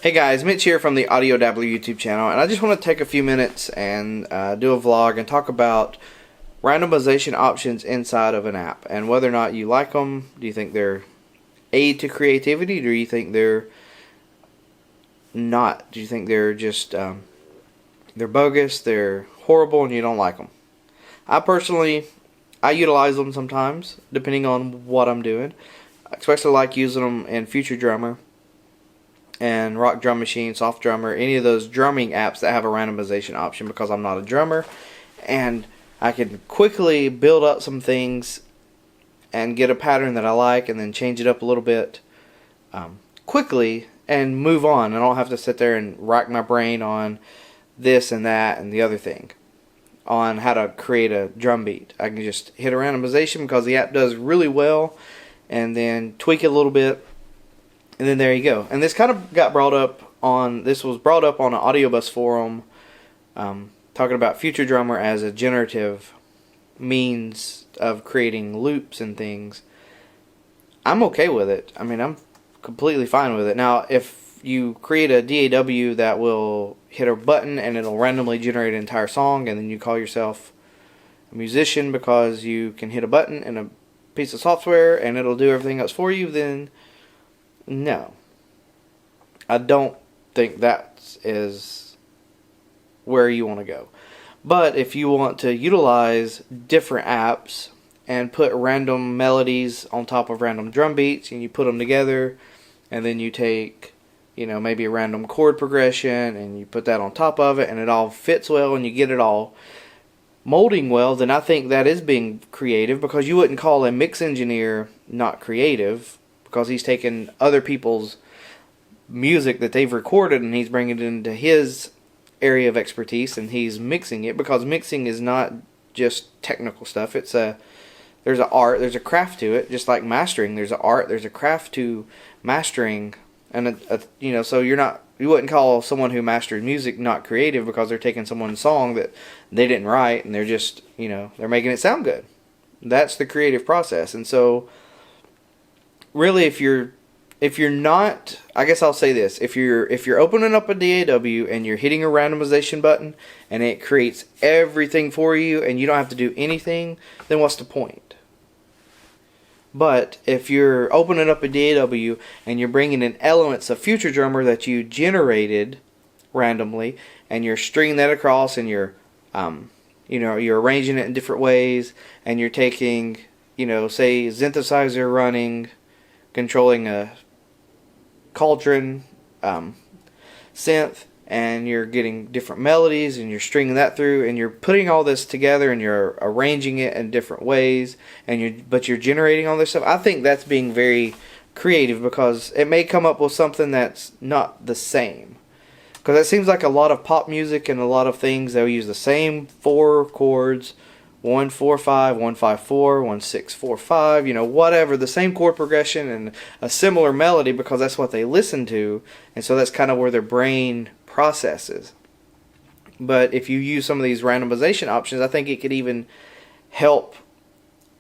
Hey guys, Mitch here from the TheAudioDabbler YouTube channel, and I just want to take a few minutes and do a vlog and talk about randomization options inside of an app and whether or not you like them. Do you think they're aid to creativity? Do you think they're not? Do you think they're just they're bogus, they're horrible, and you don't like them? I personally, I utilize them sometimes depending on what I'm doing. I especially like using them in Future Drummer and Rock Drum Machine, Soft Drummer, any of those drumming apps that have a randomization option, because I'm not a drummer and I can quickly build up some things and get a pattern that I like and then change it up a little bit quickly and move on. I don't have to sit there and rack my brain on this and that and the other thing on how to create a drum beat. I can just hit a randomization because the app does really well and then tweak it a little bit. And then there you go. And this kind of got brought up on, this was brought up on an AudioBus forum, talking about Future Drummer as a generative means of creating loops and things. I'm okay with it. I mean, I'm completely fine with it. Now, if you create a DAW that will hit a button and it'll randomly generate an entire song, and then you call yourself a musician because you can hit a button and a piece of software and it'll do everything else for you, then no, I don't think that is where you want to go. But if you want to utilize different apps and put random melodies on top of random drum beats and you put them together, and then you take, you know, maybe a random chord progression and you put that on top of it and it all fits well and you get it all molding well, then I think that is being creative, because you wouldn't call a mix engineer not creative, because he's taking other people's music that they've recorded and he's bringing it into his area of expertise and he's mixing it, because mixing is not just technical stuff. It's there's an art, there's a craft to it, just like mastering. There's an art, there's a craft to mastering, and you know, so you wouldn't call someone who mastered music not creative because they're taking someone's song that they didn't write and they're just, you know, they're making it sound good. That's the creative process. And so really, if you're not, I guess I'll say this, if you're opening up a DAW and you're hitting a randomization button and it creates everything for you and you don't have to do anything, then what's the point? But if you're opening up a DAW and you're bringing in elements of Future Drummer that you generated randomly and you're stringing that across and you're you know, you're arranging it in different ways, and you're taking, you know, say synthesizer running, controlling a cauldron synth, and you're getting different melodies and you're stringing that through and you're putting all this together and you're arranging it in different ways, and but you're generating all this stuff. I think that's being very creative, because it may come up with something that's not the same, because it seems like a lot of pop music and a lot of things, they'll use the same 4 chords, 1 4 5 1 5 4 1 6 4 5, you know, whatever, the same chord progression and a similar melody, because that's what they listen to, and so that's kind of where their brain processes. But if you use some of these randomization options, I think it could even help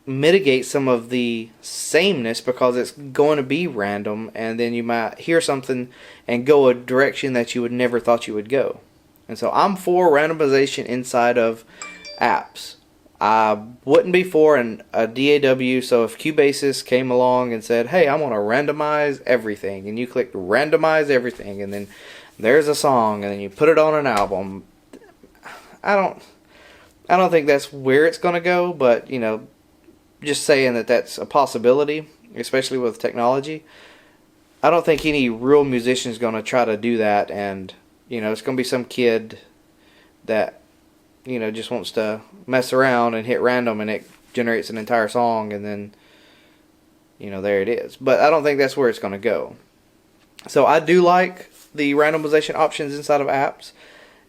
mitigate some of the sameness, because it's going to be random, and then you might hear something and go a direction that you would never thought you would go. And so I'm for randomization inside of apps. I wouldn't be for a DAW. So if Cubasis came along and said, hey, I want to randomize everything, and you clicked randomize everything, and then there's a song, and then you put it on an album, I don't think that's where it's going to go. But, you know, just saying that that's a possibility, especially with technology. I don't think any real musician is going to try to do that, and, you know, it's going to be some kid that, you know, just wants to mess around and hit random and it generates an entire song, and then, you know, there it is. But I don't think that's where it's going to go. So I do like the randomization options inside of apps.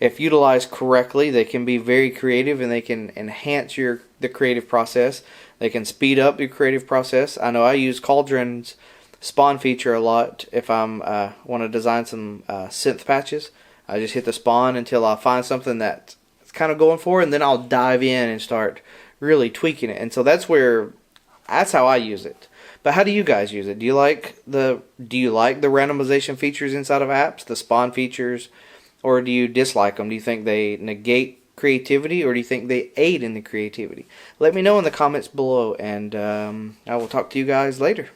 If utilized correctly, they can be very creative and they can enhance the creative process. They can speed up your creative process. I know I use Cauldron's spawn feature a lot if I'm want to design some synth patches. I just hit the spawn until I find something that kind of going for, and then I'll dive in and start really tweaking it. And so that's how I use it. But how do you guys use it? Do you like the randomization features inside of apps, the spawn features, or do you dislike them? Do you think they negate creativity, or do you think they aid in the creativity? Let me know in the comments below, and I will talk to you guys later.